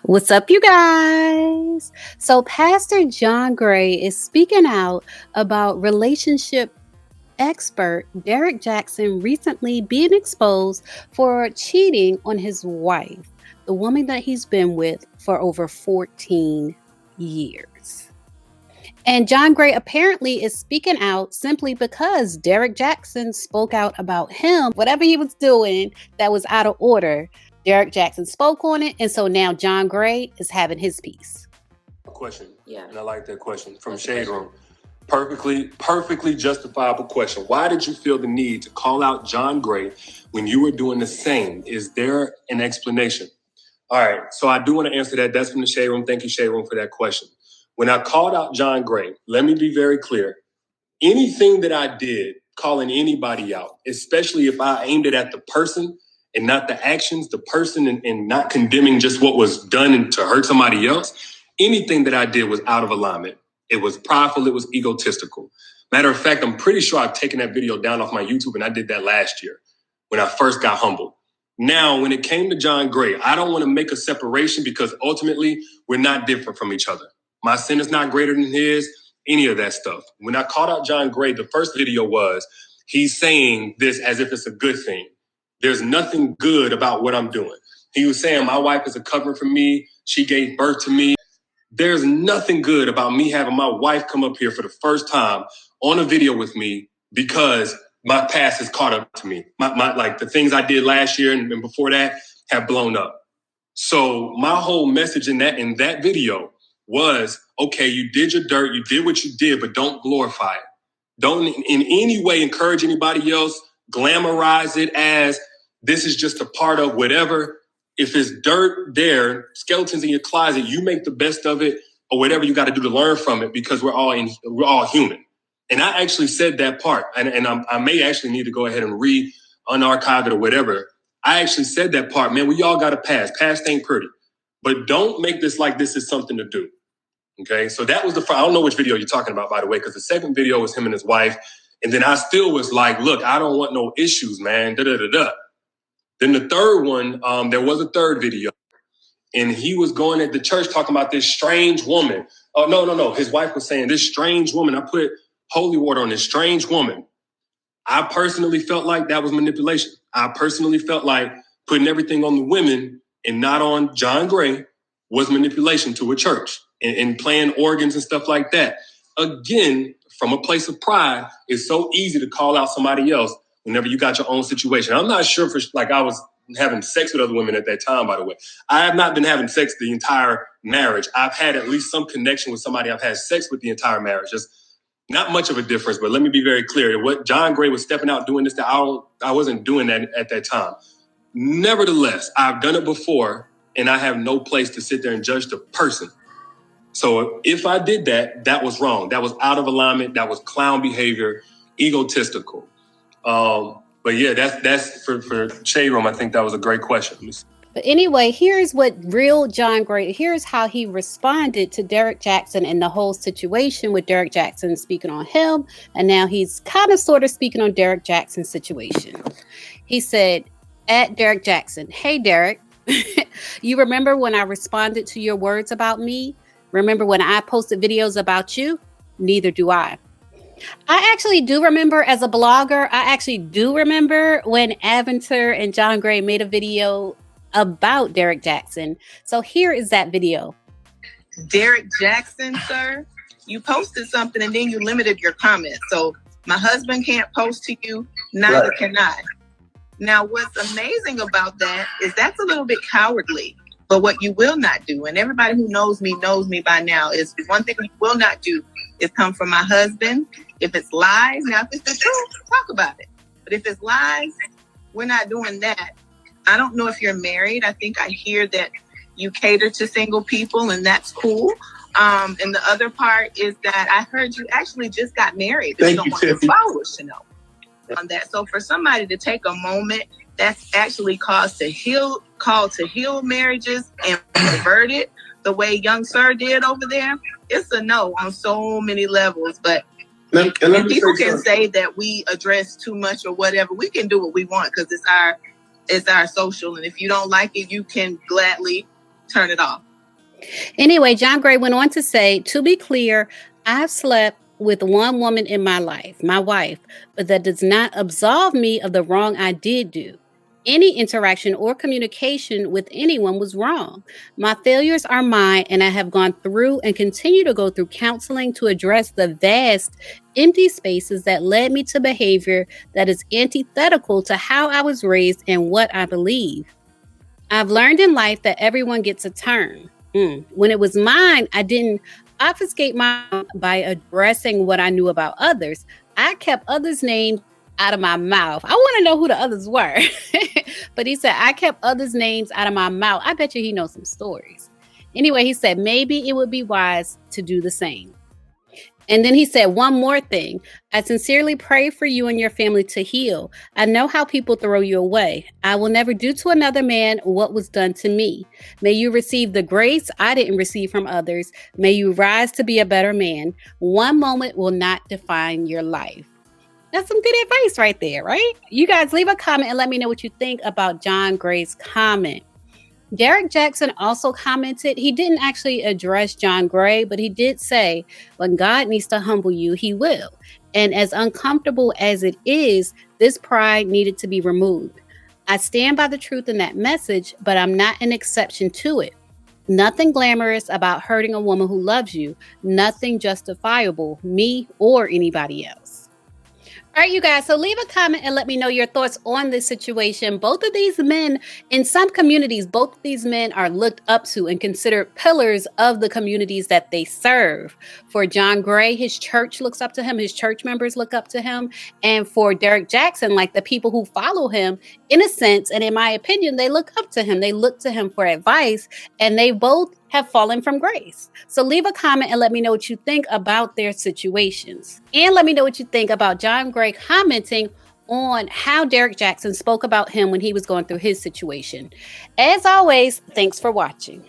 What's up, you guys? So, Pastor John Gray is speaking out about relationship expert Derrick Jaxson recently being exposed for cheating on his wife, the woman that he's been with for over 14 years. And John Gray apparently is speaking out simply because Derrick Jaxson spoke out about him, whatever he was doing that was out of order. Derrick Jaxson spoke on it, and so now John Gray is having his piece. Question, and I like that question from Shade Room. Perfectly justifiable question. Why did you feel the need to call out John Gray when you were doing the same? Is there an explanation? All right, so I do want to answer that. That's from the Shade Room. Thank you, Shade Room, for that question. When I called out John Gray, let me be very clear. Anything that I did, calling anybody out, especially if I aimed it at the person and not the actions, the person, and not condemning just what was done to hurt somebody else, anything that I did was out of alignment. It was prideful, it was egotistical. Matter of fact, I'm pretty sure I've taken that video down off my YouTube, and I did that last year when I first got humbled. Now, when it came to John Gray, I don't want to make a separation because ultimately we're not different from each other. My sin is not greater than his, any of that stuff. When I called out John Gray, the first video was, he's saying this as if it's a good thing. There's nothing good about what I'm doing. He was saying my wife is a covering for me. She gave birth to me. There's nothing good about me having my wife come up here for the first time on a video with me because my past has caught up to me. My like the things I did last year and before that have blown up. So my whole message in that video was, okay, you did your dirt, you did what you did, but don't glorify it. Don't in any way encourage anybody else, glamorize it as this is just a part of whatever. If it's dirt there, skeletons in your closet, you make the best of it or whatever you got to do to learn from it because we're all human. And I actually said that part, and I may actually need to go ahead and unarchive it or whatever. I actually said that part, man, we all got to pass. Past ain't pretty. But don't make this like this is something to do. Okay, so that was I don't know which video you're talking about, by the way, because the second video was him and his wife. And then I still was like, look, I don't want no issues, man. Da-da-da-da. Then the third one, there was a third video. And he was going at the church talking about this strange woman. Oh, no. His wife was saying, this strange woman, I put holy water on this strange woman. I personally felt like that was manipulation. I personally felt like putting everything on the women and not on John Gray was manipulation to a church and playing organs and stuff like that. Again, from a place of pride, it's so easy to call out somebody else whenever you got your own situation. I'm not sure I was having sex with other women at that time, by the way. I have not been having sex the entire marriage. I've had at least some connection with somebody I've had sex with the entire marriage. Just not much of a difference, but let me be very clear. What John Gray was stepping out doing this, I wasn't doing that at that time. Nevertheless, I've done it before, and I have no place to sit there and judge the person. So if I did that, that was wrong. That was out of alignment. That was clown behavior, egotistical. But yeah, that's for Shade Room. I think that was a great question. But anyway, here's what real John Gray, here's how he responded to Derrick Jaxson and the whole situation with Derrick Jaxson speaking on him. And now he's kind of sort of speaking on Derrick Jackson's situation. He said, at Derrick Jaxson, hey, Derrick, you remember when I responded to your words about me? Remember when I posted videos about you? Neither do I. I actually do remember as a blogger, I actually do remember when Aventer and John Gray made a video about Derrick Jaxson. So here is that video. Derrick Jaxson, sir, you posted something and then you limited your comments. So my husband can't post to you, neither can I. Now, what's amazing about that is that's a little bit cowardly. But what you will not do, and everybody who knows me by now, is one thing you will not do is come from my husband. If it's lies, now if it's the truth, talk about it. But if it's lies, we're not doing that. I don't know if you're married. I think I hear that you cater to single people, and that's cool. And the other part is that I heard you actually just got married. But you don't want your followers to know on that. So for somebody to take a moment, that's actually called to heal marriages and convert it the way young sir did over there. It's a no on so many levels. But and people can say that we address too much or whatever. We can do what we want because it's our social. And if you don't like it, you can gladly turn it off. Anyway, John Gray went on to say, to be clear, I've slept with one woman in my life, my wife, but that does not absolve me of the wrong I did do. Any interaction or communication with anyone was wrong. My failures are mine, and I have gone through and continue to go through counseling to address the vast, empty spaces that led me to behavior that is antithetical to how I was raised and what I believe. I've learned in life that everyone gets a turn. When it was mine, I didn't obfuscate mine by addressing what I knew about others. I kept others' names out of my mouth. I want to know who the others were. But he said, I kept others' names out of my mouth. I bet you he knows some stories. Anyway, he said, maybe it would be wise to do the same. And then he said, one more thing. I sincerely pray for you and your family to heal. I know how people throw you away. I will never do to another man what was done to me. May you receive the grace I didn't receive from others. May you rise to be a better man. One moment will not define your life. That's some good advice right there, right? You guys leave a comment and let me know what you think about John Gray's comment. Derrick Jaxson also commented, he didn't actually address John Gray, but he did say, when God needs to humble you, he will. And as uncomfortable as it is, this pride needed to be removed. I stand by the truth in that message, but I'm not an exception to it. Nothing glamorous about hurting a woman who loves you. Nothing justifiable, me or anybody else. All right, you guys, so leave a comment and let me know your thoughts on this situation. Both of these men, in some communities, both of these men are looked up to and considered pillars of the communities that they serve. For John Gray, his church looks up to him. His church members look up to him. And for Derrick Jaxson, like the people who follow him, in a sense, and in my opinion, they look up to him. They look to him for advice, and they both have fallen from grace. So leave a comment and let me know what you think about their situations. And let me know what you think about John Gray commenting on how Derrick Jaxson spoke about him when he was going through his situation. As always, thanks for watching.